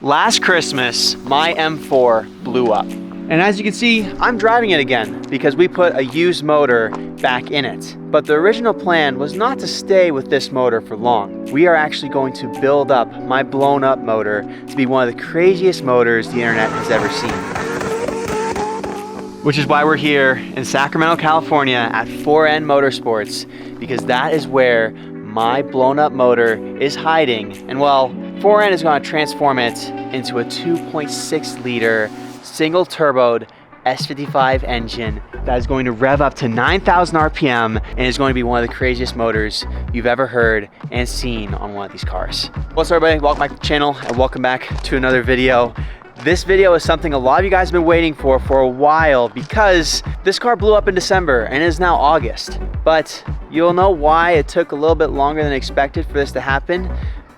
Last Christmas, my M4 blew up. And as you can see, I'm driving it again because we put a used motor back in it. But the original plan was not to stay with this motor for long. We are actually going to build up my blown up motor to be one of the craziest motors the internet has ever seen. Which is why we're here in Sacramento, California at 4N Motorsports, because that is where my blown up motor is hiding. And well, 4N is going to transform it into a 2.6 liter single turboed S55 engine that is going to rev up to 9,000 RPM and is going to be one of the craziest motors you've ever heard and seen on one of these cars. What's up, everybody? Welcome back to the channel and welcome back to another video. This video is something a lot of you guys have been waiting for a while because this car blew up in December and it is now August. But you'll know why it took a little bit longer than expected for this to happen.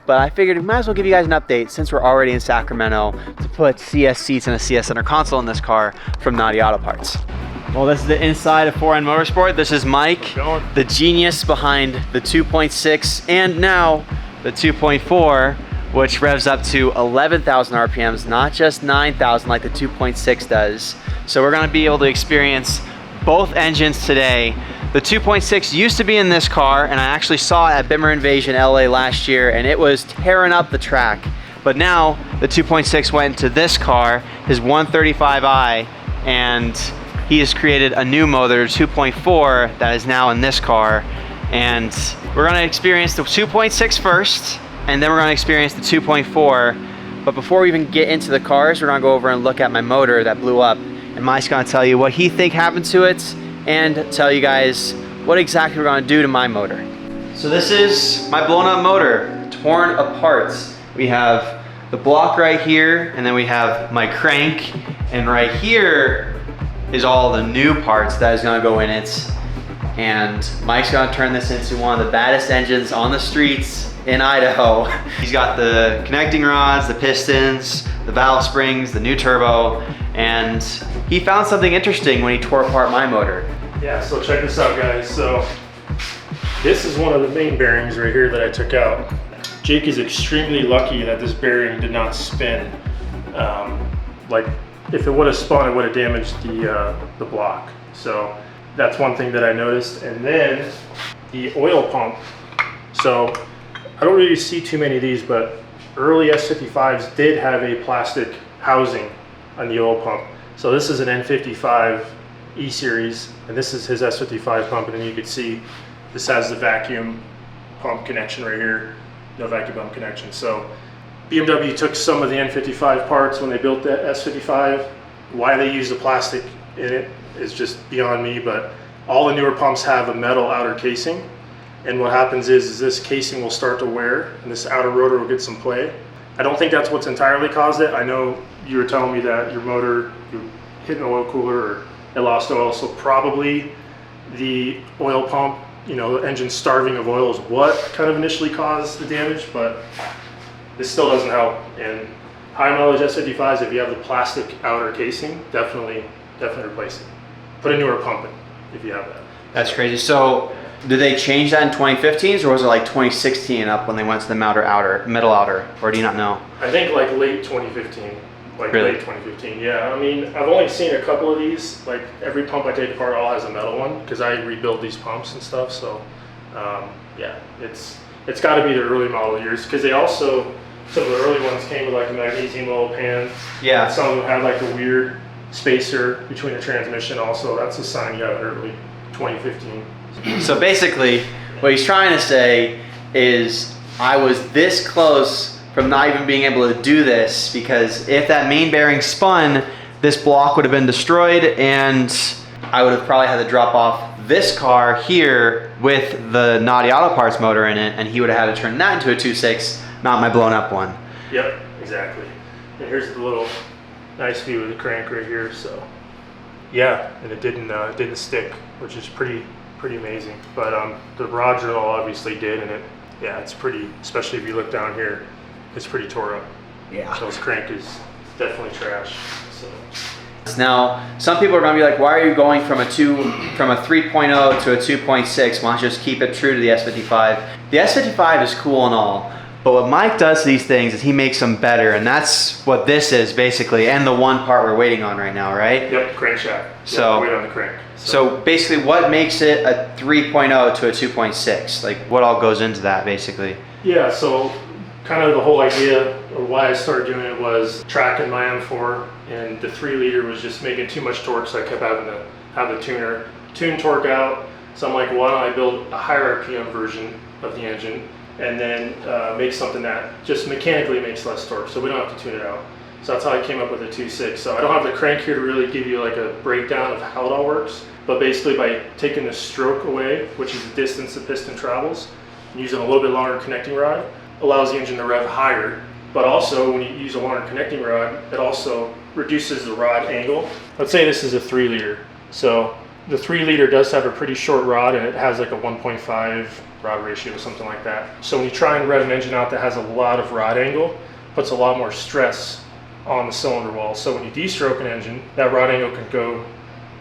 But I figured we might as well give you guys an update since we're already in Sacramento to put CS seats and a CS center console in this car from Naughty Auto Parts. Well, this is the inside of 4N Motorsport. This is Mike, the genius behind the 2.6 and now the 2.4, which revs up to 11,000 RPMs, not just 9,000 like the 2.6 does. So we're gonna be able to experience both engines today. The 2.6 used to be in this car, and I actually saw it at Bimmer Invasion LA last year, and it was tearing up the track. But now the 2.6 went into this car, his 135i, and he has created a new motor, 2.4, that is now in this car. And we're gonna experience the 2.6 first, and then we're gonna experience the 2.4. But before we even get into the cars, we're gonna go over and look at my motor that blew up. And Mike's gonna tell you what he think happened to it and tell you guys what exactly we're gonna do to my motor. So this is my blown up motor, torn apart. We have the block right here, and then we have my crank, and right here is all the new parts that is gonna go in it. And Mike's gonna turn this into one of the baddest engines on the streets in Idaho. He's got the connecting rods, the pistons, the valve springs, the new turbo, and he found something interesting when he tore apart my motor. Yeah, so check this out, guys. So this is one of the main bearings right here that I took out. Jake is extremely lucky that this bearing did not spin. Like if it would have spun, it would have damaged the block. So that's one thing that I noticed. And then the oil pump. So I don't really see too many of these, but early S55s did have a plastic housing on the oil pump. So this is an N55 E-Series, and this is his S55 pump, and then you can see this has the vacuum pump connection right here, no vacuum pump connection. So BMW took some of the N55 parts when they built the S55. Why they use the plastic in it is just beyond me, but all the newer pumps have a metal outer casing. And what happens is this casing will start to wear and this outer rotor will get some play. I don't think that's what's entirely caused it. I know you were telling me that your motor, you hit an oil cooler or it lost oil, so probably the oil pump, you know, the engine starving of oil is what kind of initially caused the damage, but this still doesn't help. And high mileage S55s, if you have the plastic outer casing, definitely replace it. Put a newer pump in if you have that. That's crazy. So did they change that in 2015s, or was it like 2016 up when they went to the metal outer, or do you not know? I think like late 2015. Like really? Late 2015, yeah. I mean, I've only seen a couple of these. Like every pump I take apart all has a metal one because I rebuild these pumps and stuff. So yeah, it's got to be the early model years because they also, some of the early ones came with like a magnesium oil pan. Yeah. Some of them had like a weird spacer between the transmission also. That's a sign you got early 2015. So basically, what he's trying to say is I was this close from not even being able to do this, because if that main bearing spun, this block would have been destroyed and I would have probably had to drop off this car here with the Naughty Auto Parts motor in it, and he would have had to turn that into a 2.6, not my blown up one. Yep, exactly. And here's the little nice view of the crank right here. So yeah, and it didn't stick, which is pretty amazing. But the rod drill obviously did, and it's pretty, especially if you look down here, it's pretty tore up. Yeah. So this crank is definitely trash. So Now, some people are going to be like, why are you going from a 3.0 to a 2.6? Why don't you just keep it true to the S55? The S55 is cool and all, But what Mike does to these things is he makes them better, and that's what this is basically, and the one part we're waiting on right now, right? Yep, crankshaft. So, wait on the crank. So basically what makes it a 3.0 to a 2.6? Like what all goes into that basically? Yeah, so kind of the whole idea or why I started doing it was tracking my M4, and the 3 liter was just making too much torque, so I kept having to have the tuner tune torque out. So I'm like, why don't I build a higher RPM version of the engine and then make something that just mechanically makes less torque, so we don't have to tune it out. So that's how I came up with the 2.6. So I don't have the crank here to really give you like a breakdown of how it all works, but basically by taking the stroke away, which is the distance the piston travels, and using a little bit longer connecting rod, allows the engine to rev higher. But also when you use a longer connecting rod, it also reduces the rod angle. Let's say this is a 3 liter. So the 3 liter does have a pretty short rod, and it has like a 1.5 rod ratio, something like that. So when you try and rev an engine out that has a lot of rod angle, puts a lot more stress on the cylinder wall. So when you de-stroke an engine, that rod angle can go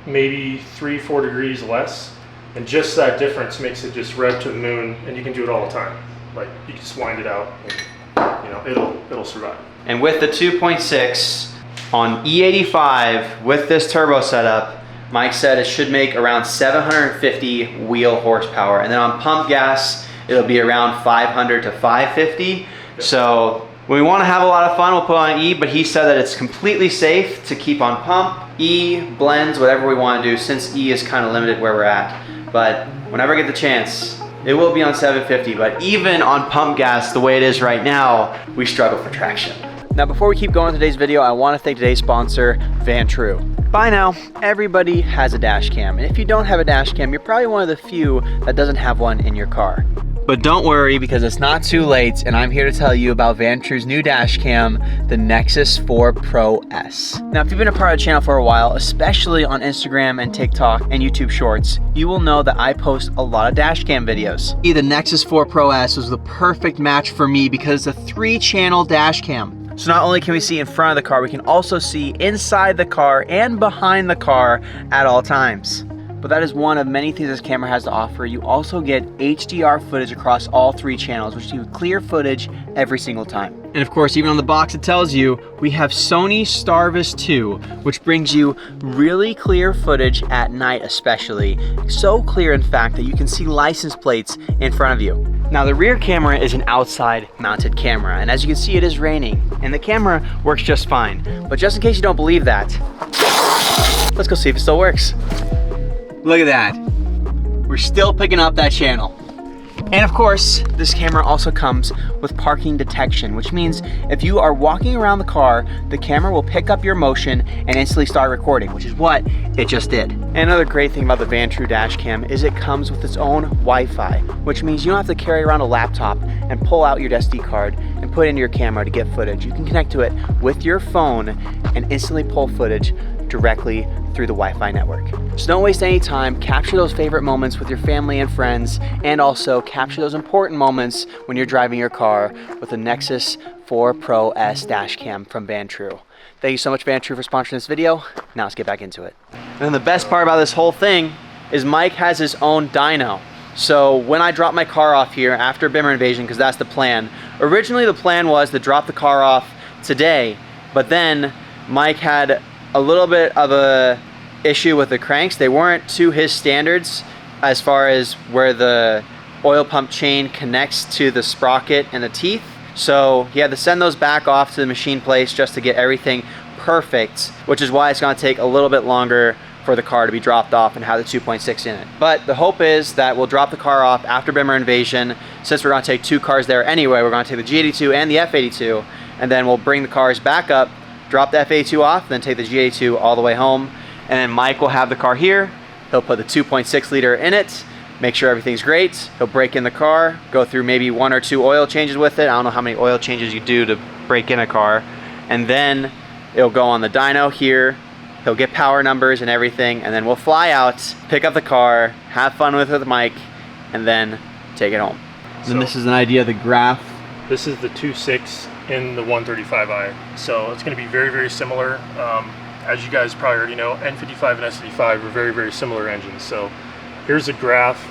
maybe 3-4 degrees less, and just that difference makes it just rev to the moon, and you can do it all the time. Like you can just wind it out, and, you know, it'll survive. And with the 2.6 on E85 with this turbo setup, Mike said it should make around 750 wheel horsepower, and then on pump gas it'll be around 500 to 550. So when we want to have a lot of fun, we'll put on E, but he said that it's completely safe to keep on pump. E blends whatever we want to do, since E is kind of limited where we're at. But whenever I get the chance, it will be on 750. But even on pump gas, the way it is right now, we struggle for traction. Now, before we keep going with today's video, I want to thank today's sponsor, Vantrue. By now, everybody has a dash cam, and if you don't have a dash cam, you're probably one of the few that doesn't have one in your car. But don't worry, because it's not too late, and I'm here to tell you about Vantrue's new dash cam, the Nexus 4 Pro S. Now, if you've been a part of the channel for a while, especially on Instagram and TikTok and YouTube Shorts, you will know that I post a lot of dash cam videos. The Nexus 4 Pro S was the perfect match for me because it's a 3-channel dash cam. So not only can we see in front of the car, we can also see inside the car and behind the car at all times. But that is one of many things this camera has to offer. You also get HDR footage across all 3 channels, which gives you clear footage every single time. And of course, even on the box it tells you, we have Sony Starvis 2, which brings you really clear footage at night especially. So clear, in fact, that you can see license plates in front of you. Now, the rear camera is an outside mounted camera, and as you can see, it is raining, and the camera works just fine. But just in case you don't believe that, let's go see if it still works. Look at that. We're still picking up that channel. And of course, this camera also comes with parking detection, which means if you are walking around the car, the camera will pick up your motion and instantly start recording, which is what it just did. And another great thing about the Vantrue dash cam is it comes with its own Wi-Fi, which means you don't have to carry around a laptop and pull out your SD card and put it into your camera to get footage. You can connect to it with your phone and instantly pull footage directly through the Wi-Fi network. So don't waste any time, capture those favorite moments with your family and friends, and also capture those important moments when you're driving your car with the Nexus 4 Pro S dash cam from Vantrue. Thank you so much, Vantrue, for sponsoring this video. Now let's get back into it. And then the best part about this whole thing is Mike has his own dyno. So when I drop my car off here after Bimmer Invasion, because that's the plan, originally the plan was to drop the car off today, but then Mike had a little bit of a issue with the cranks. They weren't to his standards as far as where the oil pump chain connects to the sprocket and the teeth. So he had to send those back off to the machine place just to get everything perfect, which is why it's gonna take a little bit longer for the car to be dropped off and have the 2.6 in it. But the hope is that we'll drop the car off after Bimmer Invasion. Since we're gonna take 2 cars there anyway, we're gonna take the G82 and the F82, and then we'll bring the cars back up, drop the F82 off, then take the G82 all the way home. And then Mike will have the car here. He'll put the 2.6 liter in it, make sure everything's great. He'll break in the car, go through maybe 1 or 2 oil changes with it. I don't know how many oil changes you do to break in a car. And then it'll go on the dyno here. He'll get power numbers and everything, and then we'll fly out, pick up the car, have fun with Mike, and then take it home. So, and this is an idea of the graph. This is the 2.6 in the 135i. So it's going to be very, very similar. As you guys probably already know, N55 and S55 are very, very similar engines. So here's a graph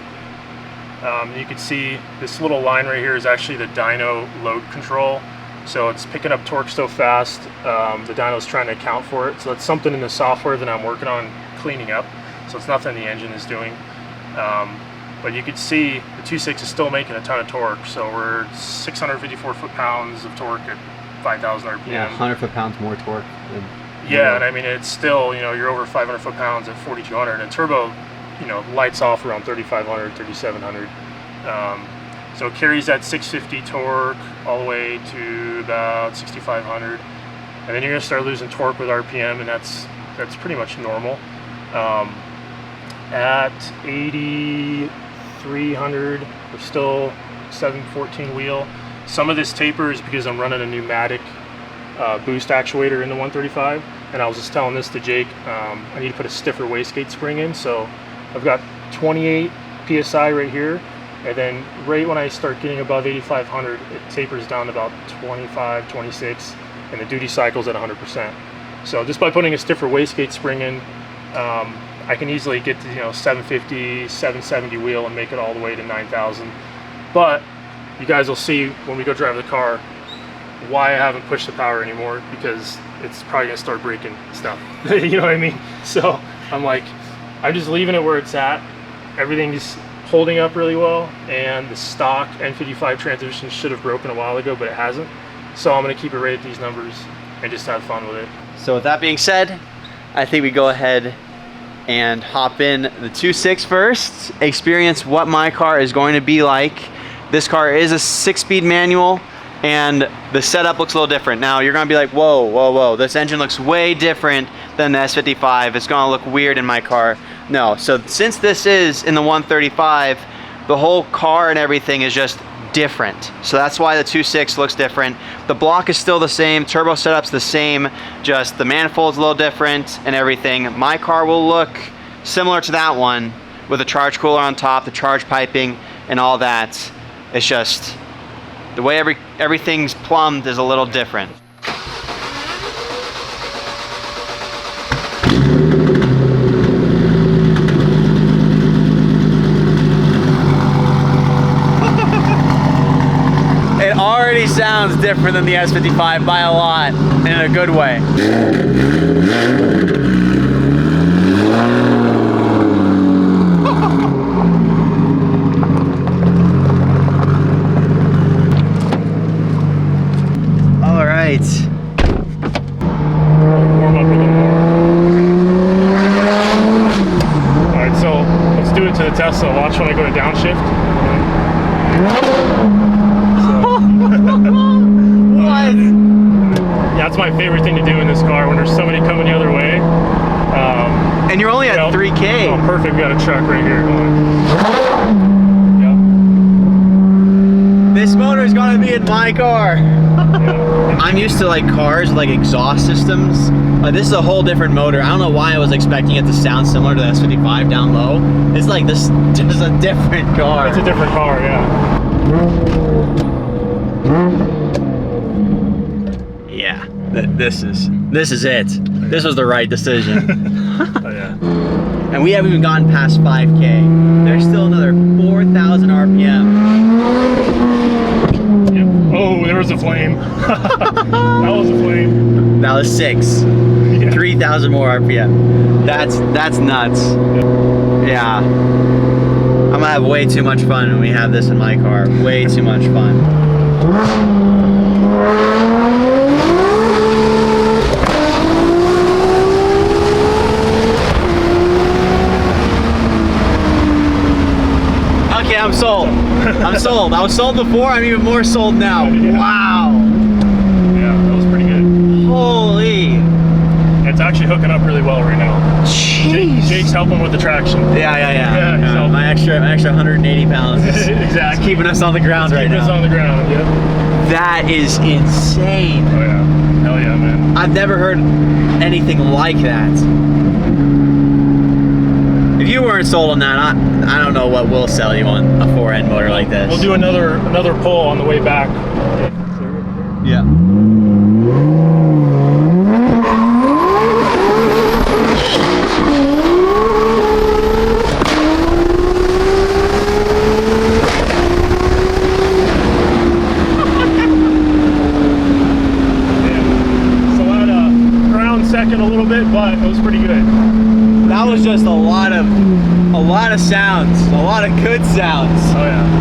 You can see this little line right here is actually the dyno load control. So it's picking up torque so fast, the dyno is trying to account for it. So that's something in the software that I'm working on cleaning up. So it's nothing the engine is doing. But you can see the 2.6 is still making a ton of torque. So we're 654 foot-pounds of torque at 5,000 RPM. Yeah, 100 foot-pounds more torque. Yeah, and I mean, it's still, you know, you're over 500 foot-pounds at 4,200. And turbo, you know, lights off around 3,500, 3,700. So it carries that 650 torque all the way to about 6,500, and then you're gonna start losing torque with RPM, and that's pretty much normal. At 8,300, we're still 714 wheel. Some of this taper is because I'm running a pneumatic boost actuator in the 135, and I was just telling this to Jake. I need to put a stiffer wastegate spring in, so I've got 28 psi right here. And then right when I start getting above 8,500, it tapers down to about 25, 26, and the duty cycle's at 100%. So just by putting a stiffer wastegate spring in, I can easily get to, you know, 750, 770 wheel and make it all the way to 9,000. But you guys will see when we go drive the car why I haven't pushed the power anymore, because it's probably gonna start breaking stuff. You know what I mean? So I'm like, I'm just leaving it where it's at. Everything's holding up really well, and the stock N55 transmission should have broken a while ago, but it hasn't. So I'm going to keep it right at these numbers and just have fun with it. So with that being said, I think we go ahead and hop in the 2.6 first, experience what my car is going to be like. This car is a 6-speed manual, and the setup looks a little different. Now you're going to be like, whoa, whoa, whoa, this engine looks way different than the S55. It's going to look weird in my car. No, so since this is in the 135, the whole car and everything is just different. So that's why the 2.6 looks different. The block is still the same, turbo setup's the same, just the manifold's a little different and everything. My car will look similar to that one with a charge cooler on top, the charge piping and all that. It's just the way everything's plumbed is a little different. It already sounds different than the S55 by a lot, in a good way. All right. Warm up a little more. All right, so let's do it to the Tesla. Watch when I go to downshift. What? Yeah, that's my favorite thing to do in this car when there's somebody coming the other way. And you're only at 3K. Oh, perfect. We got a truck right here. Yep. This motor is gonna be in my car. Yeah. I'm used to like cars with like exhaust systems. This is a whole different motor. I don't know why I was expecting it to sound similar to the S55 down low. It's like this, just a different car. It's a different car, yeah. Yeah, this is it. This was the right decision. Oh, yeah. And we haven't even gotten past 5K. There's still another 4,000 RPM. Yep. Oh, there was a flame. That was a flame. That was 6. Yeah. 3,000 more RPM. That's nuts. Yeah. I'm gonna have way too much fun when we have this in my car. Way too much fun. Okay, I'm sold. I'm sold. I was sold before, I'm even more sold now. Yeah. Wow. Yeah, that was pretty good. Holy. It's actually hooking up really well right now. Jeez. Jake's helping with the traction. Yeah. So My extra 180 pounds is exactly. keeping us on the ground right Keeping us now. on the ground. Yep. That is insane. Oh yeah. Hell yeah, man. I've never heard anything like that. If you weren't sold on that, I don't know what will sell you on a 4N motor like this. We'll do another pull on the way back. Yeah. looking a little bit, but it was pretty good. That was just a lot of sounds, a lot of good sounds. Oh yeah.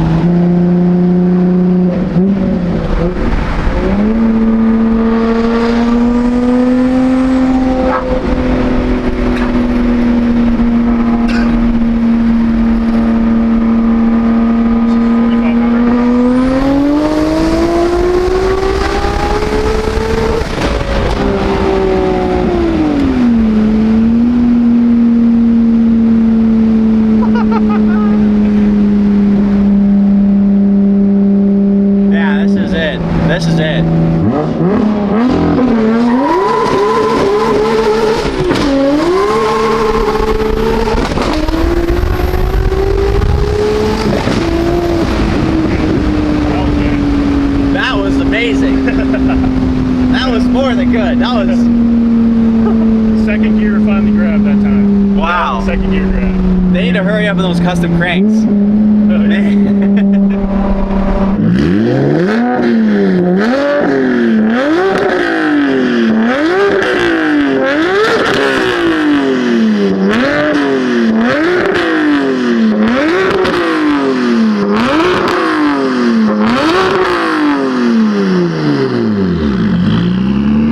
This is it. That was amazing. That was more than good. That was... Second gear finally grabbed that time. Wow. Second gear grab. They need to hurry up with those custom cranks. Oh, yeah.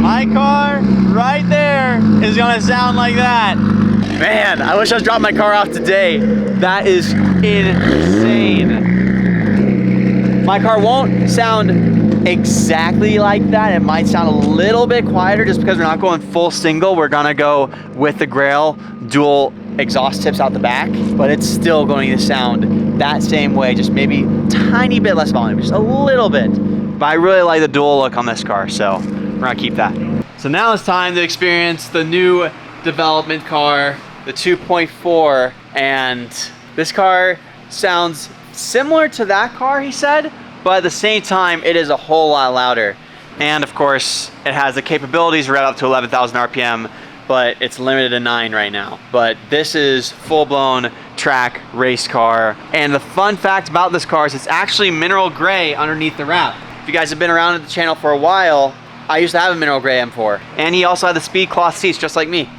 My car right there is gonna sound like that. Man, I wish I was dropping my car off today. That is insane. My car won't sound exactly like that. It might sound a little bit quieter just because we're not going full single. We're gonna go with the Grail dual exhaust tips out the back, but it's still going to sound that same way, just maybe tiny bit less volume, just a little bit. But I really like the dual look on this car, so we're gonna keep that. So now it's time to experience the new development car, the 2.4, and this car sounds similar to that car, he said, but at the same time, it is a whole lot louder. And of course, it has the capabilities right up to 11,000 RPM, but it's limited to 9 right now. But this is full-blown track race car. And the fun fact about this car is it's actually mineral gray underneath the wrap. If you guys have been around at the channel for a while, I used to have a mineral gray M4. And he also had the speed cloth seats just like me.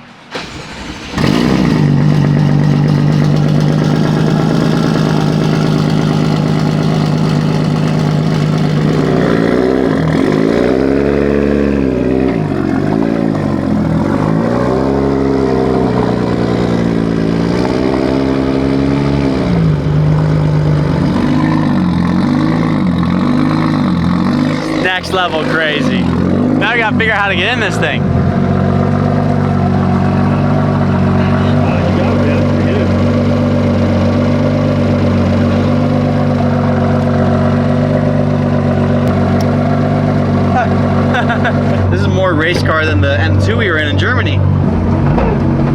Next level crazy. Now I gotta figure out how to get in this thing. This is more race car than the M2 we were in Germany.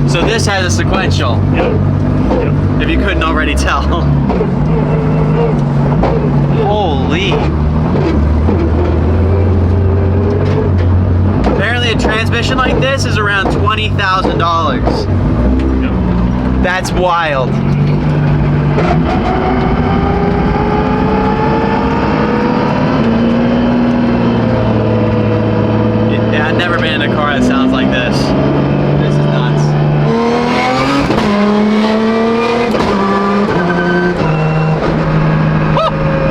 So this has a sequential. Yep. If you couldn't already tell. Holy. Apparently a transmission like this is around $20,000. Yep. That's wild. Yeah, I've never been in a car that sounds like this. This is nuts.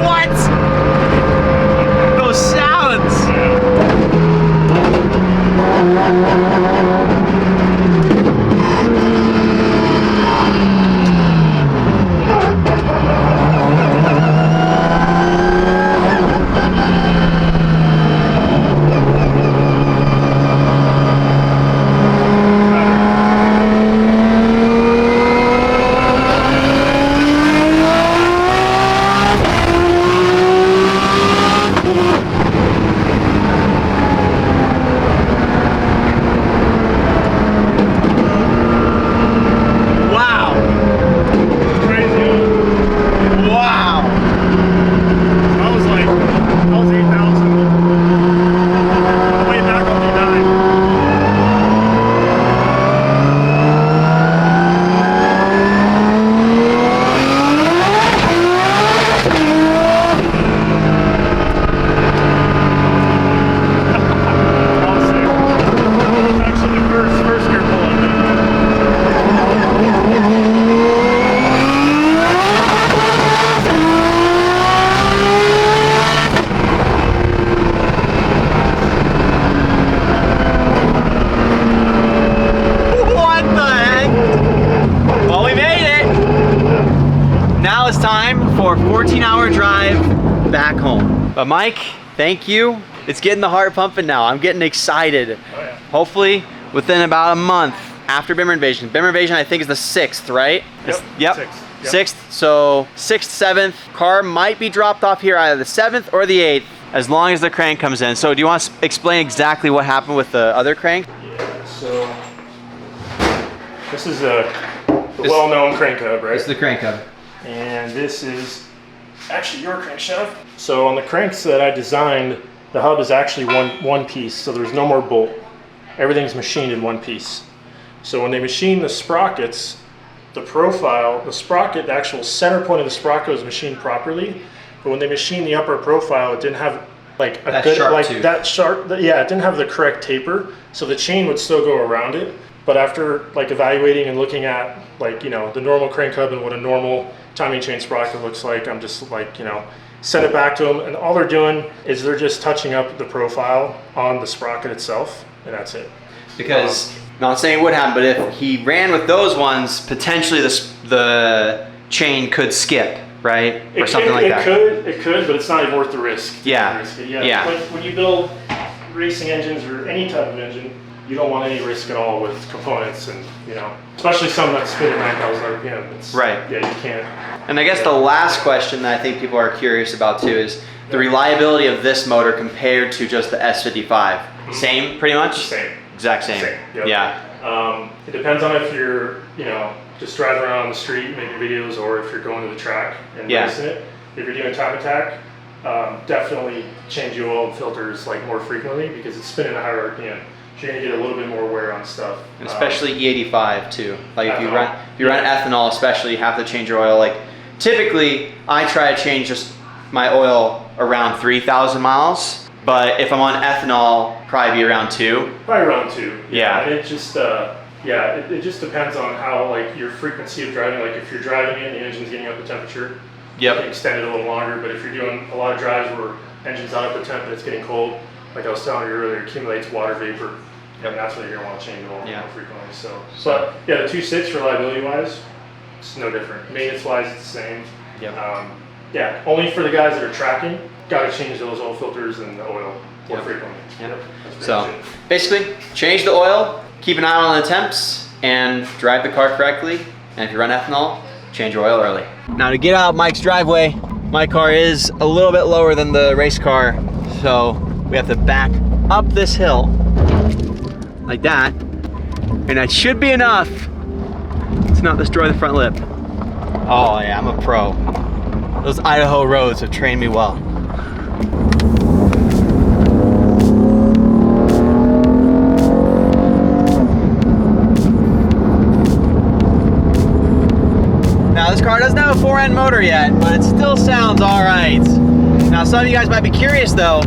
What? Those sounds. But Mike, thank you. It's getting the heart pumping now. I'm getting excited. Oh, yeah. Hopefully within about a month after Bimmer Invasion. Bimmer Invasion I think is the 6th, right? Yep. 6th. So 6th, 7th. Car might be dropped off here either the 7th or the 8th as long as the crank comes in. So do you want to explain exactly what happened with the other crank? Yeah, so this is the well-known crank hub, right? This is the crank hub. And this is actually your crankshaft. So on the cranks that I designed, the hub is actually one piece, so there's no more bolt. Everything's machined in one piece. So when they machine the sprockets, the profile, the sprocket, the actual center point of the sprocket was machined properly, but when they machined the upper profile, it didn't have like a good, like that sharp, yeah, it didn't have the correct taper, so the chain would still go around it. But after like evaluating and looking at like, you know, the normal crank hub and what a normal timing chain sprocket looks like, I'm just like, you know, send it back to them, and all they're doing is they're just touching up the profile on the sprocket itself, and that's it. Because, not saying it would happen, but if he ran with those ones, potentially the chain could skip, right? Or something like that. It could, but it's not even worth the risk. Yeah. Yeah. When you build racing engines or any type of engine, you don't want any risk at all with components, and you know, especially some that spin at 9,000 RPM. It's, right. Yeah, you can't. And I guess the last question that I think people are curious about too is the reliability of this motor compared to just the S55. Same, pretty much? Same. Exact same. Yep. Yeah. It depends on if you're, you know, just driving around on the street making videos, or if you're going to the track and racing it. If you're doing time attack, definitely change your oil and filters like more frequently, because it's spinning at higher RPM. So you're gonna get a little bit more wear on stuff. And especially E85 too. Like if you run ethanol, especially, you have to change your oil. Like typically, I try to change just my oil around 3,000 miles. But if I'm on ethanol, probably be around 2. Probably around 2. Yeah. And it just, it just depends on how like your frequency of driving. Like if you're driving it and the engine's getting up to temperature, you can extend it a little longer. But if you're doing a lot of drives where engine's not up to temp and it's getting cold, like I was telling you earlier, it accumulates water vapor. And that's when you're gonna want to change it a little more frequently. So, but yeah, the 2.6 reliability-wise, it's no different. Maintenance-wise, it's the same. Yeah, only for the guys that are tracking, gotta change those oil filters and the oil more frequently. So basically, change the oil, keep an eye on the temps, and drive the car correctly. And if you run ethanol, change your oil early. Now to get out Mike's driveway, my car is a little bit lower than the race car, so we have to back up this hill like that, and that should be enough to not destroy the front lip. Oh yeah, I'm a pro. Those Idaho roads have trained me well. Now this car doesn't have a 4N motor yet, but it still sounds all right. Now some of you guys might be curious though,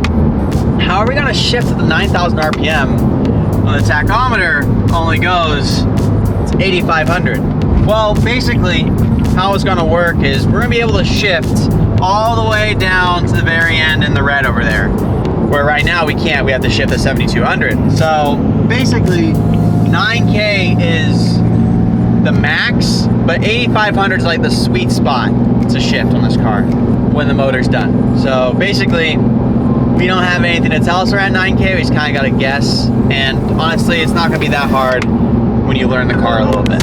how are we gonna shift to the 9,000 RPM when the tachometer only goes to 8,500? Well, basically, how it's gonna work is we're gonna be able to shift all the way down to the very end in the red over there, where right now we can't. We have to shift to 7,200. So basically, 9K is the max, but 8,500 is like the sweet spot to shift on this car when the motor's done. So basically, we don't have anything to tell us we're at 9K. We just kind of got to guess. And honestly, it's not going to be that hard when you learn the car a little bit.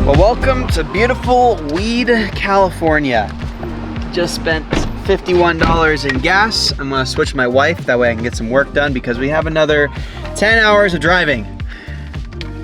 Well, welcome to beautiful Weed, California. Just spent $51 in gas. I'm going to switch my wife. That way I can get some work done because we have another 10 hours of driving.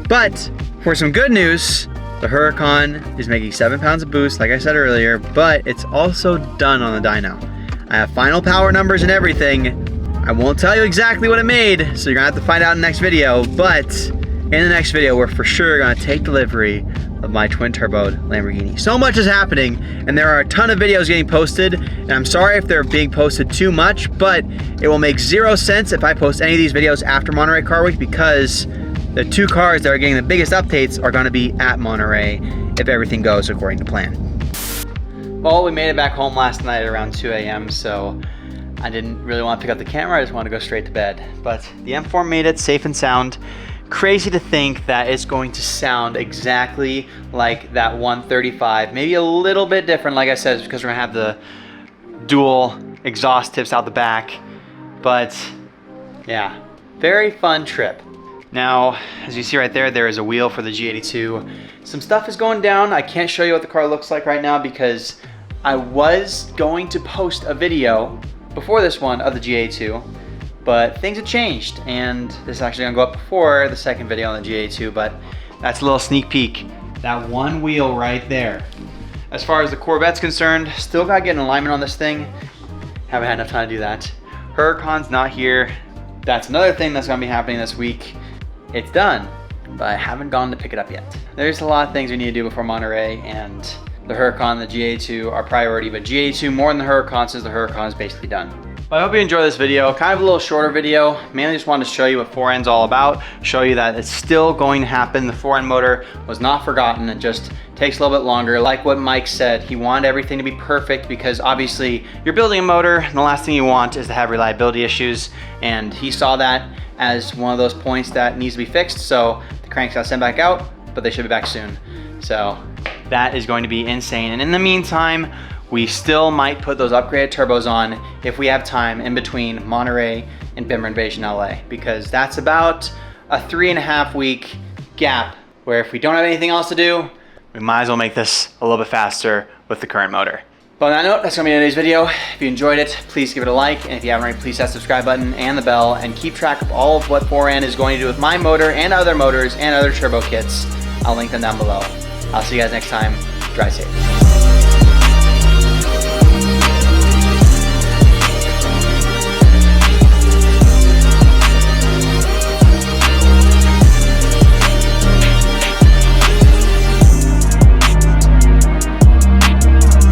But for some good news, the Huracan is making 7 pounds of boost, like I said earlier, but it's also done on the dyno. I have final power numbers and everything. I won't tell you exactly what it made, so you're gonna have to find out in the next video, but in the next video, we're for sure gonna take delivery of my twin-turboed Lamborghini. So much is happening, and there are a ton of videos getting posted, and I'm sorry if they're being posted too much, but it will make 0 sense if I post any of these videos after Monterey Car Week, because the 2 cars that are getting the biggest updates are gonna be at Monterey if everything goes according to plan. Well, we made it back home last night around 2 a.m., so I didn't really want to pick up the camera. I just wanted to go straight to bed. But the M4 made it safe and sound. crazy to think that it's going to sound exactly like that 135, maybe a little bit different, like I said, because we're gonna have the dual exhaust tips out the back. But yeah, very fun trip. Now, as you see right there, there is a wheel for the G82. Some stuff is going down. I can't show you what the car looks like right now because I was going to post a video before this one of the G82, but things have changed, and this is actually gonna go up before the second video on the G82, but that's a little sneak peek. That one wheel right there. As far as the Corvette's concerned, still gotta get an alignment on this thing. Haven't had enough time to do that. Huracan's not here. That's another thing that's gonna be happening this week. It's done, but I haven't gone to pick it up yet. There's a lot of things we need to do before Monterey, and the Huracan, the G82 are priority, but G82 more than the Huracan since the Huracan is basically done. Well, I hope you enjoy this video. Kind of a little shorter video. Mainly just wanted to show you what 4N's all about. Show you that it's still going to happen. The 4N motor was not forgotten. It just takes a little bit longer. Like what Mike said, he wanted everything to be perfect because obviously you're building a motor and the last thing you want is to have reliability issues. And he saw that as one of those points that needs to be fixed. So the cranks got sent back out, but they should be back soon. So that is going to be insane. And in the meantime, we still might put those upgraded turbos on if we have time in between Monterey and Bimmer Invasion LA, because that's about a 3.5 week gap where if we don't have anything else to do, we might as well make this a little bit faster with the current motor. But on that note, that's gonna be today's video. If you enjoyed it, please give it a like, and if you haven't already, please hit that subscribe button and the bell, and keep track of all of what 4N is going to do with my motor and other motors and other turbo kits. I'll link them down below. I'll see you guys next time. Drive safe.